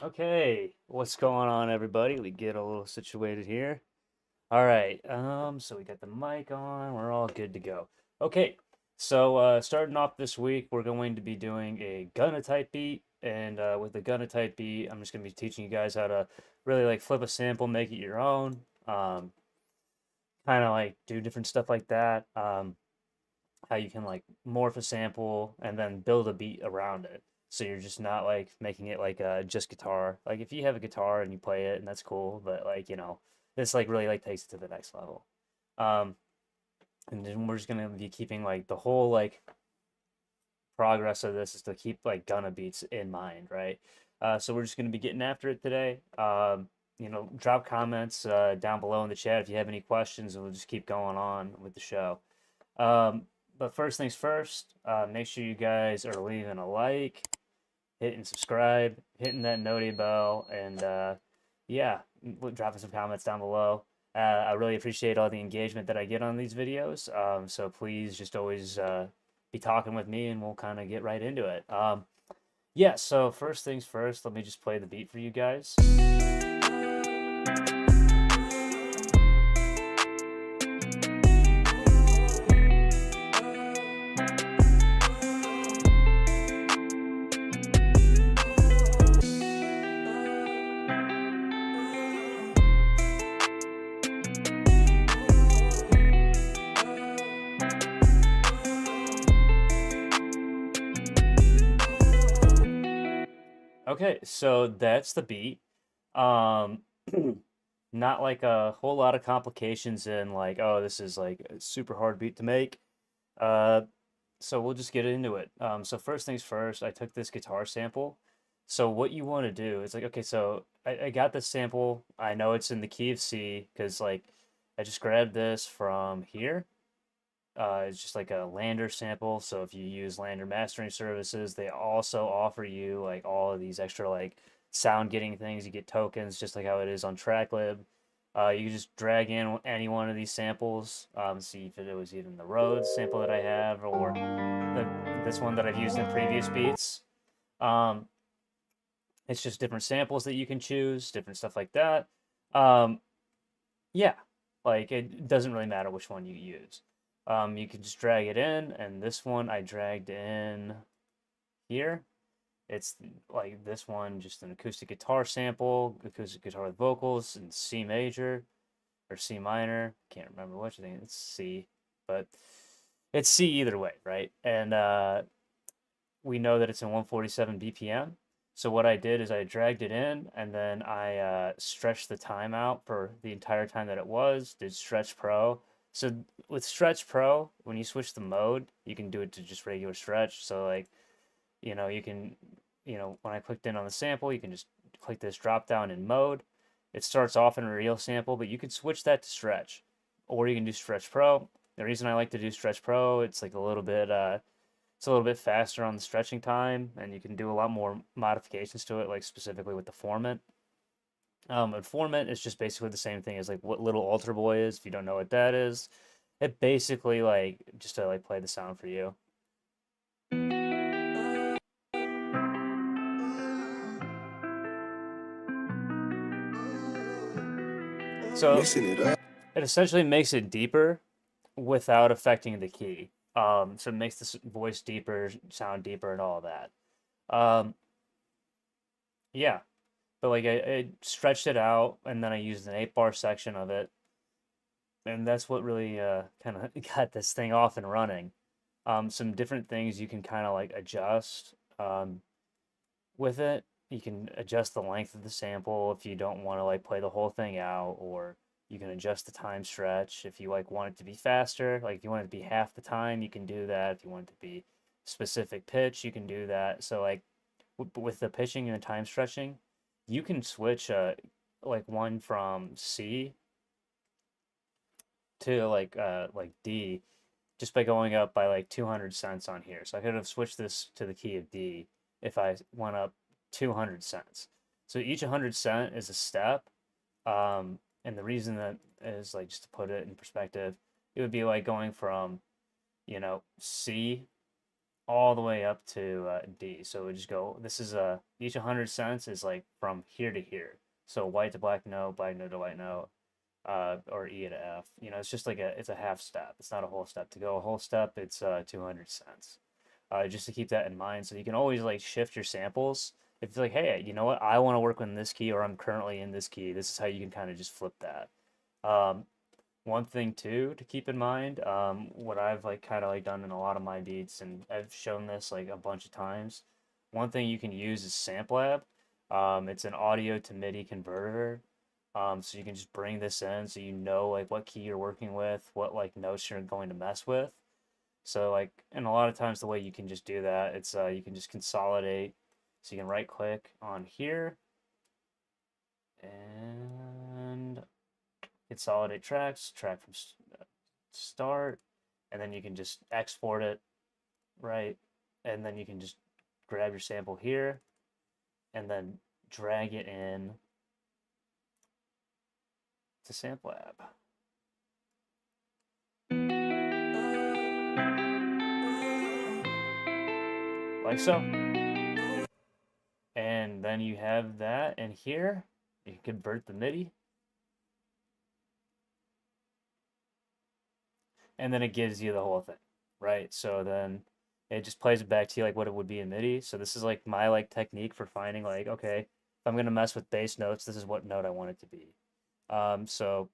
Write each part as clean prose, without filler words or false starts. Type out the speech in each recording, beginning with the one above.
Okay, what's going on, everybody? We get a little situated here. All right, so we got the mic on. We're all good to go. Okay, so starting off this week, we're going to be doing a Gunna Type Beat, and with the Gunna Type Beat, I'm just gonna be teaching you guys how to really like flip a sample, make it your own, kind of like do different stuff like that. How you can like morph a sample and then build a beat around it. So you're just not like making it like just guitar. Like if you have a guitar and you play it and that's cool, but like this like really like takes it to the next level. Um, and then we're just gonna be keeping like the whole like progress of this is to keep like Gunna beats in mind, right? So we're just gonna be getting after it today. Drop comments down below in the chat if you have any questions, and we'll just keep going on with the show. Um, but first things first, make sure you guys are leaving a like, hitting subscribe, hitting that noti bell, and yeah, dropping some comments down below. I really appreciate all the engagement that I get on these videos. So please just always be talking with me, and we'll kind of get right into it. Yeah, so first things first, let me just play the beat for you guys. Okay, so that's the beat. Um, not like a whole lot of complications in like, oh, this is like a super hard beat to make. Uh, so we'll just get into it. So first things first, I took this guitar sample. So what you want to do is like, okay, so I got this sample. I know it's in the key of C because like I just grabbed this from here. It's just like a Lander sample. So if you use Lander mastering services, they also offer you like all of these extra like sound getting things. You get tokens, just like how it is on TrackLib. You can just drag in any one of these samples, see if it was even the Rhodes sample that I have or this one that I've used in previous beats. Um, it's just different samples that you can choose, different stuff like that. Um, yeah, like it doesn't really matter which one you use. You can just drag it in, and this one I dragged in here. It's like this one, just an acoustic guitar sample, acoustic guitar with vocals in C major or C minor. Can't remember which. I think it's C, but it's C either way, right? And we know that it's in 147 BPM. So what I did is I dragged it in and then I stretched the time out for the entire time that it was, did Stretch Pro. So with Stretch Pro, when you switch the mode, you can do it to just regular stretch. So like, you can, when I clicked in on the sample, you can just click this drop down in mode. It starts off in a real sample, but you could switch that to stretch, or you can do Stretch Pro. The reason I like to do Stretch Pro, it's like it's a little bit faster on the stretching time, and you can do a lot more modifications to it, like specifically with the formant. And formant is just basically the same thing as like what Little Altar Boy is. If you don't know what that is, it basically like just to like play the sound for you. So Mixing it up. it essentially makes it deeper without affecting the key. So it makes the voice deeper, sound deeper, and all of that. Um, yeah, but like I stretched it out, and then I used an 8-bar section of it, and that's what really kind of got this thing off and running. Some different things you can kind of like adjust with it. You can adjust the length of the sample if you don't want to like play the whole thing out, or you can adjust the time stretch if you like want it to be faster. Like if you want it to be half the time, you can do that. If you want it to be specific pitch, you can do that. So like with the pitching and the time stretching, you can switch like one from C to like D just by going up by like 200 cents on here. So I could have switched this to the key of D if I went up 200 cents. So each 100 cent is a step. And the reason that is like just to put it in perspective, it would be like going from, C all the way up to D. So we just go, this is each 100 cents is like from here to here. So white to black note, black note to white note, or E to F. You know, it's just like it's a half step. It's not a whole step. To go a whole step, it's 200 cents. Just to keep that in mind, so you can always like shift your samples. If it's like, hey, you know what, I want to work in this key, or I'm currently in this key. This is how you can kind of just flip that. One thing too to keep in mind, what I've like kind of like done in a lot of my beats, and I've shown this like a bunch of times. One thing you can use is SampleLab. It's an audio to MIDI converter. So you can just bring this in, so you know like what key you're working with, what like notes you're going to mess with. So like, and a lot of times the way you can just do that, it's you can just consolidate. So you can right click on here and consolidate tracks, track from start, and then you can just export it, right? And then you can just grab your sample here and then drag it in to SampleLab. Like so. And then you have that, and here you can convert the MIDI. And then it gives you the whole thing, right? So then it just plays it back to you like what it would be in MIDI. So this is like my like technique for finding like, okay, if I'm gonna mess with bass notes, this is what note I want it to be. So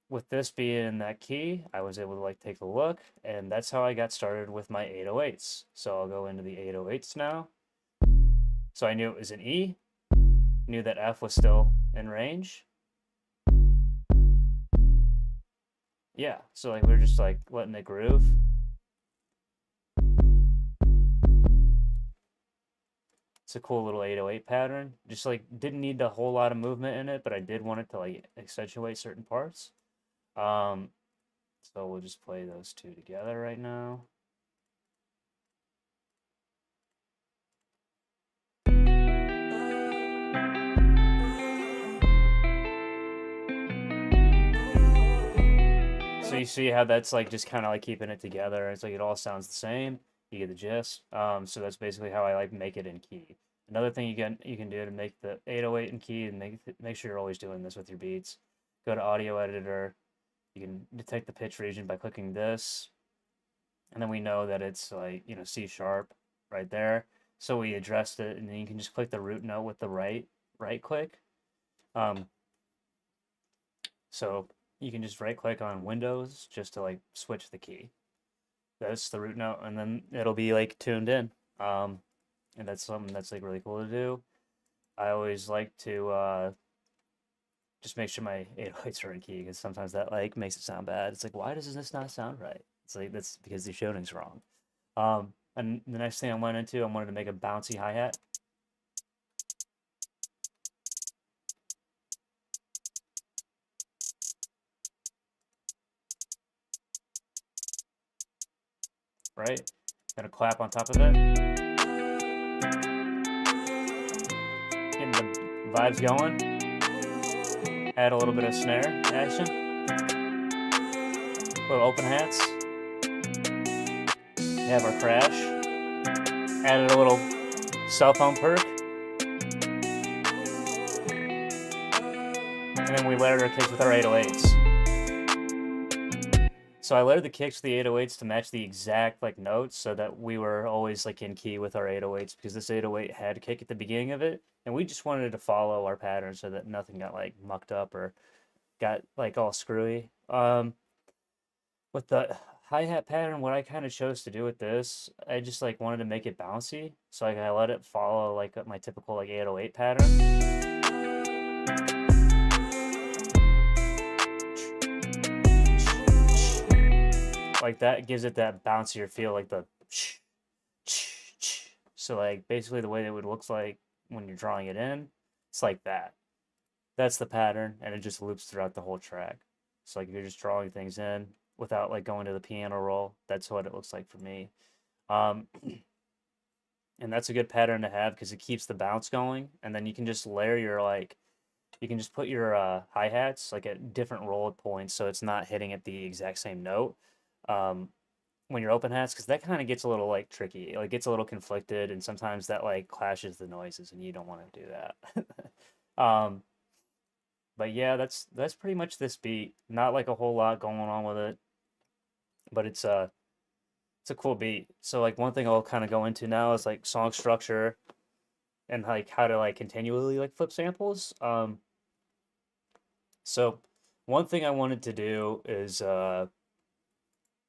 with this being in that key, I was able to like take a look, and that's how I got started with my 808s. So I'll go into the 808s now. So I knew it was an E, knew that F was still in range. Yeah, so like we're just like letting it groove. It's a cool little 808 pattern. Just like didn't need a whole lot of movement in it, but I did want it to like accentuate certain parts. So we'll just play those two together right now. So you see how that's like just kind of like keeping it together. It's like it all sounds the same. You get the gist. So that's basically how I like make it in key. Another thing you can do to make the 808 in key, and make sure you're always doing this with your beats. Go to Audio Editor. You can detect the pitch region by clicking this, and then we know that it's like, you know, C sharp right there. So we addressed it, and then you can just click the root note with the right click. So you can just right click on Windows just to like switch the key. That's the root note, and then it'll be like tuned in. And that's something that's like really cool to do. I always like to just make sure my 808s are in key, because sometimes that like makes it sound bad. It's like, why does this not sound right? It's like, that's because the shading's wrong. And the next thing I wanted to make a bouncy hi-hat. Right? Gonna clap on top of it. Getting the vibes going. Add a little bit of snare action. Little open hats. We have our crash. Added a little cell phone perk. And then we layered our kicks with our 808s. So I layered the kicks with the 808s to match the exact like notes, so that we were always like in key with our 808s, because this 808 had a kick at the beginning of it, and we just wanted to follow our pattern so that nothing got like mucked up or got like all screwy. With the hi-hat pattern, what I kind of chose to do with this, I just like wanted to make it bouncy, so like I let it follow like my typical like 808 pattern. Like that gives it that bouncier feel, like the so like basically the way that it would look like when you're drawing it in, it's like that. That's the pattern, and it just loops throughout the whole track. So like if you're just drawing things in without like going to the piano roll, that's what it looks like for me. And that's a good pattern to have, because it keeps the bounce going, and then you can just layer your like, you can just put your hi-hats like at different roll points, so it's not hitting at the exact same note. when you're open hats, because that kind of gets a little like tricky, like gets a little conflicted, and sometimes that like clashes the noises, and you don't want to do that. But yeah, that's pretty much this beat. Not like a whole lot going on with it, but it's a cool beat. So like one thing I'll kind of go into now is like song structure and like how to like continually like flip samples. So one thing I wanted to do is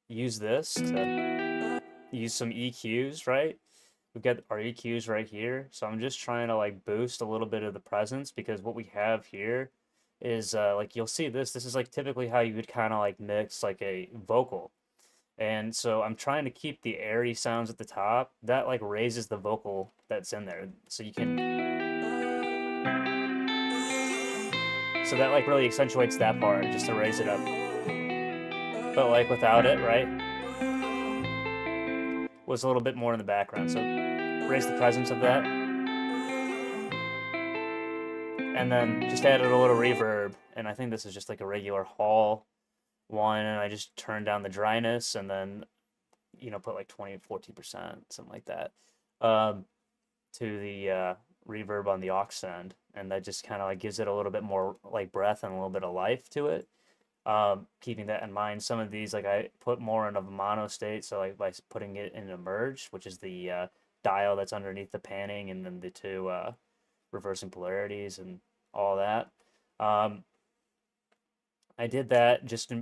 use this to use some EQs, right? We've got our EQs right here. So I'm just trying to like boost a little bit of the presence, because what we have here is like you'll see this is like typically how you would kind of like mix like a vocal. And so I'm trying to keep the airy sounds at the top. That like raises the vocal that's in there. So you can, so that like really accentuates that part just to raise it up. But like without it, right, was a little bit more in the background. So raise the presence of that. And then just added a little reverb. And I think this is just like a regular hall one. And I just turned down the dryness and then, you know, put like 20, 14%, something like that, to the reverb on the aux end. And that just kind of like gives it a little bit more like breath and a little bit of life to it. Keeping that in mind, some of these, like I put more in a mono state. So like by putting it in a merge, which is the dial that's underneath the panning, and then the two reversing polarities and all that. I did that just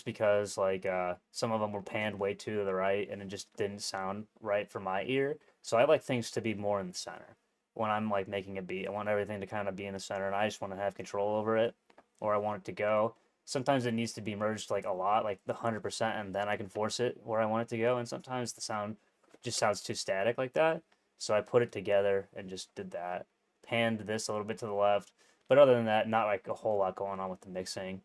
because like some of them were panned way to the right, and it just didn't sound right for my ear. So I like things to be more in the center when I'm like making a beat. I want everything to kind of be in the center, and I just want to have control over it, or I want it to go. Sometimes it needs to be merged like a lot, like the 100%, and then I can force it where I want it to go. And sometimes the sound just sounds too static like that. So I put it together and just did that. Panned this a little bit to the left. But other than that, not like a whole lot going on with the mixing.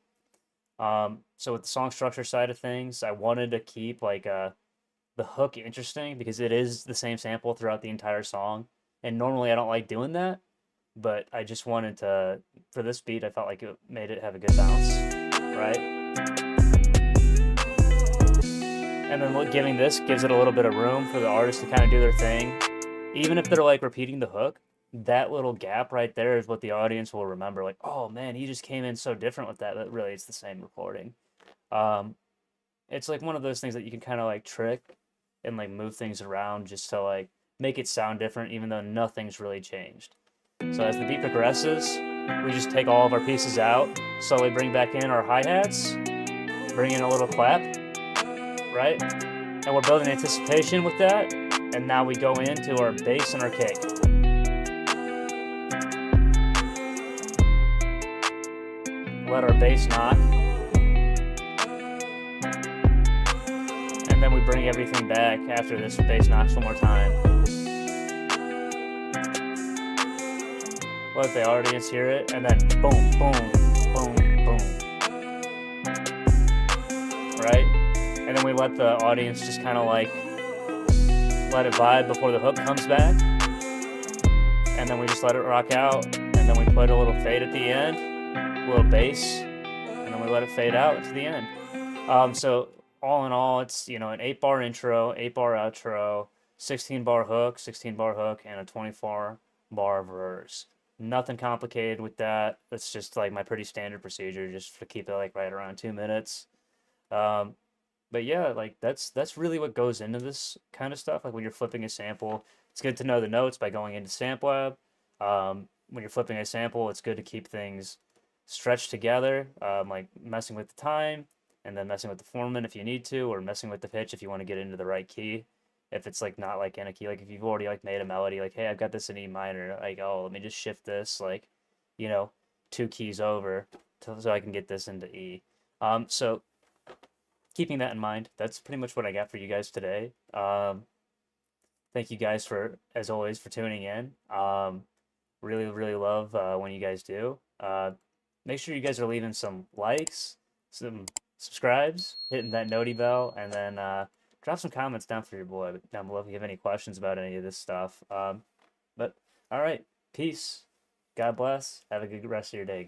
So with the song structure side of things, I wanted to keep like the hook interesting, because it is the same sample throughout the entire song. And normally I don't like doing that, but I just wanted to, for this beat, I felt like it made it have a good bounce, right? And then giving this gives it a little bit of room for the artist to kind of do their thing. Even if they're like repeating the hook, that little gap right there is what the audience will remember. Like, oh man, he just came in so different with that. But really, it's the same recording. It's like one of those things that you can kind of like trick and like move things around just to like make it sound different, even though nothing's really changed. So as the beat progresses, we just take all of our pieces out, slowly bring back in our hi-hats, bring in a little clap, right? And we're building anticipation with that. And now we go into our bass and our kick. Let our bass knock. And then we bring everything back after this bass knocks one more time. Let the audience hear it, and then boom, boom, boom, boom. Right? And then we let the audience just kind of like let it vibe before the hook comes back. And then we just let it rock out. And then we put a little fade at the end, a little bass, and then we let it fade out to the end. So all in all, it's, you know, an 8-bar intro, 8-bar outro, 16-bar hook, 16-bar hook, and a 24-bar verse. Nothing complicated with that. That's just like my pretty standard procedure, just to keep it like right around 2 minutes. But yeah, like that's really what goes into this kind of stuff. Like when you're flipping a sample, it's good to know the notes by going into SampleLab. When you're flipping a sample, it's good to keep things stretched together, like messing with the time, and then messing with the formant if you need to, or messing with the pitch if you want to get into the right key. If it's like not like in a key, like if you've already like made a melody, like, hey, I've got this in E minor, like, oh, let me just shift this, like, you know, 2 keys over so I can get this into E. So keeping that in mind, that's pretty much what I got for you guys today. Thank you guys for, as always, for tuning in. Really, really love when you guys do. Make sure you guys are leaving some likes, some subscribes, hitting that noti bell, and then drop some comments down for your boy down below if you have any questions about any of this stuff. But all right, peace. God bless. Have a good rest of your day, guys.